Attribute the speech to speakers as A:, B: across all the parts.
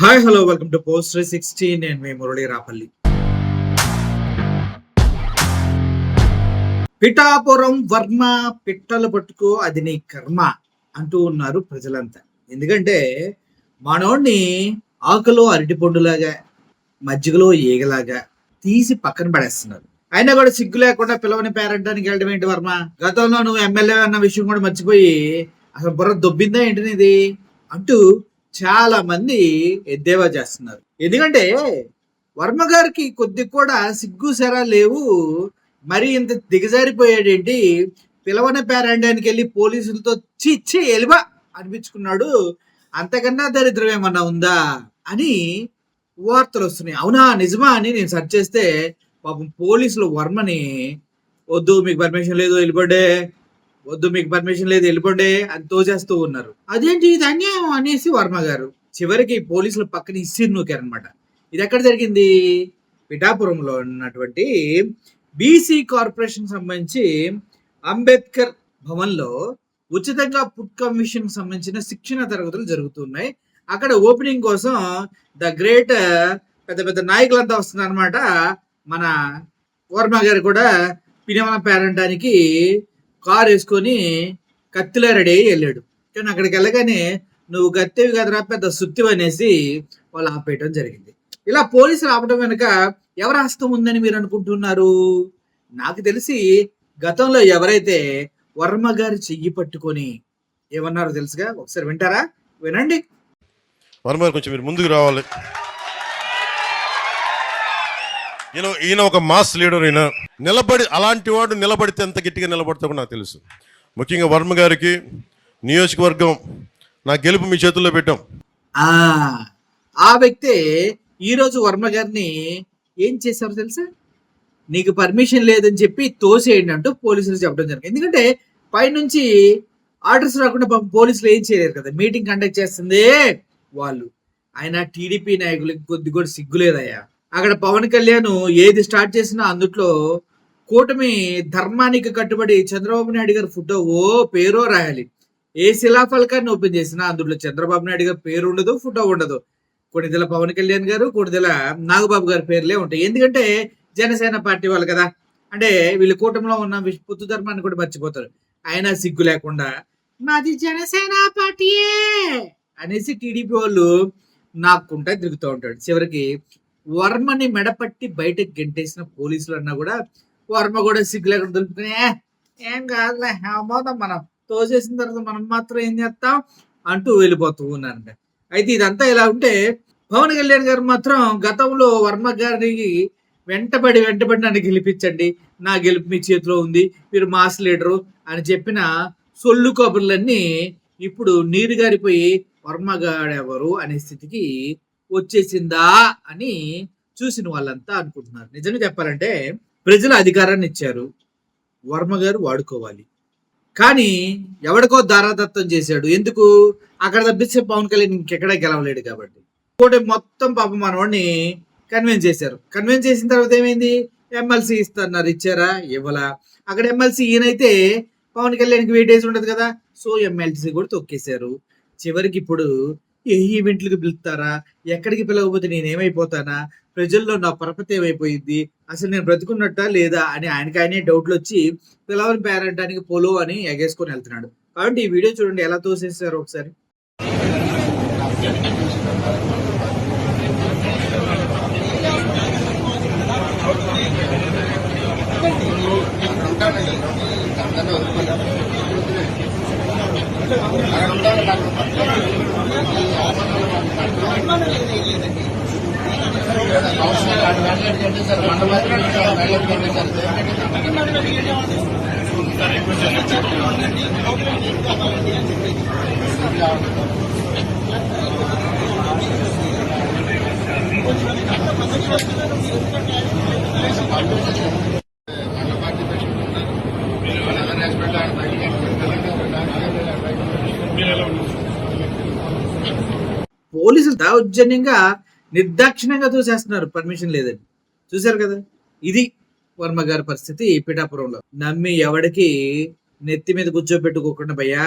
A: Hi hello welcome to post 360. నేను మీ మురళీ రాపల్లి. పిఠాపురం వర్మ పిట్టలు పట్టుకో అది నీ కర్మ అంటూ ఉన్నారు ప్రజలంతా. ఎందుకంటే మనోడిని ఆకులో అరటిపండులాగా మజ్జిగలో ఈగలాగా తీసి పక్కన పడేస్తున్నారు. అయినా కూడా సిగ్గు లేకుండా పిలవని పేరంటానికి వెళ్ళడం ఏంటి వర్మ? గతంలో నువ్వు ఎమ్మెల్యే అన్న విషయం కూడా మర్చిపోయి అసలు బుర్ర దొబ్బిందా ఏంటిది అంటూ చాలా మంది ఎద్దేవా చేస్తున్నారు. ఎందుకంటే వర్మ గారికి కొద్ది కూడా సిగ్గు సెరా లేవు. మరి ఇంత దిగజారిపోయాడేంటి? పిలవని పేరండానికి వెళ్ళి పోలీసులతో చిచ్చి ఎలిబా అనిపించుకున్నాడు. అంతకన్నా దరిద్రం ఏమన్నా ఉందా అని వార్తలు వస్తున్నాయి. అవునా నిజమా అని నేను సెర్చ్ చేస్తే పాపం పోలీసులు వర్మని వద్దు మీకు పర్మిషన్ లేదు వెళ్ళిపోండే, వద్దు మీకు పర్మిషన్ లేదు వెళ్ళిపోండి అని తోచేస్తూ ఉన్నారు. అదేంటి ఇది అన్యాయం అనేసి వర్మ గారు చివరికి పోలీసుల పక్కన ఇసిరి నూకారనమాట. ఇది ఎక్కడ జరిగింది? పిఠాపురంలో ఉన్నటువంటి బీసీ కార్పొరేషన్ సంబంధించి అంబేద్కర్ భవన్లో ఉచితంగా ఫుడ్ కమిషన్ సంబంధించిన శిక్షణ తరగతులు జరుగుతున్నాయి. అక్కడ ఓపెనింగ్ కోసం ద గ్రేట్ పెద్ద పెద్ద నాయకులంతా వస్తున్నారు అనమాట. మన వర్మ గారు కూడా పినమల పేరంటానికి కారు వేసుకొని కత్తిలా రెడీ అయ్యి వెళ్ళాడు. కానీ అక్కడికి వెళ్ళగానే నువ్వు కత్తివి కదరా పెద్ద సుత్తివి అనేసి వాళ్ళు ఆపేయటం జరిగింది. ఇలా పోలీసులు ఆపడం వెనుక ఎవరి హస్తం ఉందని మీరు అనుకుంటున్నారు? నాకు తెలిసి గతంలో ఎవరైతే వర్మ గారి చెయ్యి పట్టుకొని ఏమన్నారో తెలుసుగా, ఒకసారి వింటారా? వినండి.
B: వర్మ గారు కొంచెం మీరు ముందుకు రావాలి. ఈయన ఒక మాస్ లీడర్. ఈయన నిలబడి అలాంటి వాడు నిలబడితే ఎంత గట్టిగా నిలబడతాడో నాకు తెలుసు. ముఖ్యంగా వర్మ గారికి నియోజకవర్గం నా గెలుపు మీ చేతుల్లో పెట్టాం.
A: ఆ వ్యక్తే ఈరోజు వర్మ గారిని ఏం చేశారో తెలుసా? నీకు పర్మిషన్ లేదని చెప్పి తోసేయండి అంటూ పోలీసులు చెప్పడం జరిగింది. ఎందుకంటే పైనుంచి ఆర్డర్స్ రాకుండా పోలీసులు ఏం చేయలేరు కదా. మీటింగ్ కండక్ట్ చేస్తుంది వాళ్ళు. ఆయన టీడీపీ నాయకులకి కొద్ది కూడా సిగ్గులేదయ్యా. అక్కడ పవన్ కళ్యాణ్ ఏది స్టార్ట్ చేసినా అందుట్లో కూటమి ధర్మానికి కట్టుబడి చంద్రబాబు నాయుడు గారి ఫోటో పేరో రాయాలి. ఏ శిలాఫలకాన్ని ఓపెన్ చేసినా అందులో చంద్రబాబు నాయుడు గారి పేరు ఉండదు, ఫోటో ఉండదు. కొన్నిదల పవన్ కళ్యాణ్ గారు, కొన్నిదల నాగబాబు గారి పేర్లే ఉంటాయి. ఎందుకంటే జనసేన పార్టీ వాళ్ళు కదా. అంటే వీళ్ళు కూటమిలో ఉన్న పొత్తు ధర్మాన్ని కూడా మర్చిపోతారు. అయినా సిగ్గు లేకుండా మాది జనసేన పార్టీయే అనేసి టీడీపీ వాళ్ళు నాకుంటా తిరుగుతూ ఉంటాడు. చివరికి వర్మని మెడపట్టి బయటకు గెంటేసిన పోలీసులు అన్నా కూడా వర్మ కూడా సిగ్గు లేకుండా దులుపుకునే ఏం కాదులే పోతాం, మనం తోసేసిన తర్వాత మనం మాత్రం ఏం చేస్తాం అంటూ వెళ్ళిపోతూ ఉన్నారంట. అయితే ఇదంతా ఇలా ఉంటే పవన్ కళ్యాణ్ గారు మాత్రం గతంలో వర్మ గారికి వెంటబడి నన్ను గెలిపించండి, నా గెలుపు మీ చేతిలో ఉంది, మీరు మాస్ లీడరు అని చెప్పిన సొల్లు కబుర్లన్నీ ఇప్పుడు నీరు గారిపోయి వర్మ గాడెవరు అనే స్థితికి వచ్చేసిందా అని చూసిన వాళ్ళంతా అనుకుంటున్నారు. నిజంగా చెప్పాలంటే ప్రజలు అధికారాన్ని ఇచ్చారు, వర్మ గారు వాడుకోవాలి. కానీ ఎవడికో దారాదత్తం చేశాడు. ఎందుకు? అక్కడ తప్పిస్తే పవన్ కళ్యాణ్ ఇంకెక్కడా గెలవలేడు కాబట్టి. ఇంకోటి మొత్తం పాపం మనవాడిని కన్విన్స్ చేశారు. కన్విన్స్ చేసిన తర్వాత ఏమైంది? ఎమ్మెల్సీ ఇస్తున్నారు, ఇచ్చారా? ఇవ్వలా. అక్కడ ఎమ్మెల్సీ ఈయనైతే పవన్ కళ్యాణ్కి వెయిటేజ్ ఉండదు కదా, సో ఎమ్మెల్సీ కూడా తొక్కేశారు. చివరికి ఇప్పుడు ఏ ఈవెంట్లకు పిలుస్తారా, ఎక్కడికి పిలవకపోతే నేనేమైపోతానా, ప్రజల్లో నా పరపతి ఏమైపోయింది, అసలు నేను బ్రతుకున్నట్టా లేదా అని ఆయనకే డౌట్లు వచ్చి పిలవని పేరంటానికి పోలో అని ఎగేసుకొని వెళ్తున్నాడు. కాబట్టి ఈ వీడియో చూడండి ఎలా తోసేస్తారు ఒకసారి. పోలీసులు దౌర్జన్యంగా నిర్దాక్షిణ్యంగా చూసేస్తున్నారు పర్మిషన్ లేదని. చూశారు కదా, ఇది వర్మ గారి పరిస్థితి పిఠాపురంలో. నమ్మి ఎవడికి నెత్తి మీద కూర్చోబెట్టుకోకుండా భయ్యా,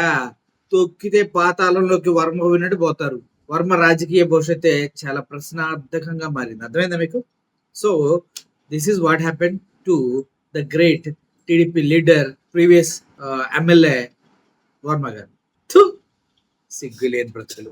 A: తొక్కితే పాతాళంలోకి వర్మ పోయినట్టు పోతారు. వర్మ రాజకీయ భవిష్యత్తే చాలా ప్రశ్నార్థకంగా మారింది. అర్థమైందా మీకు? So this is what happen to the great TDP leader previous MLA Varma గారు. సిగ్గులేని బ్రతుకులు.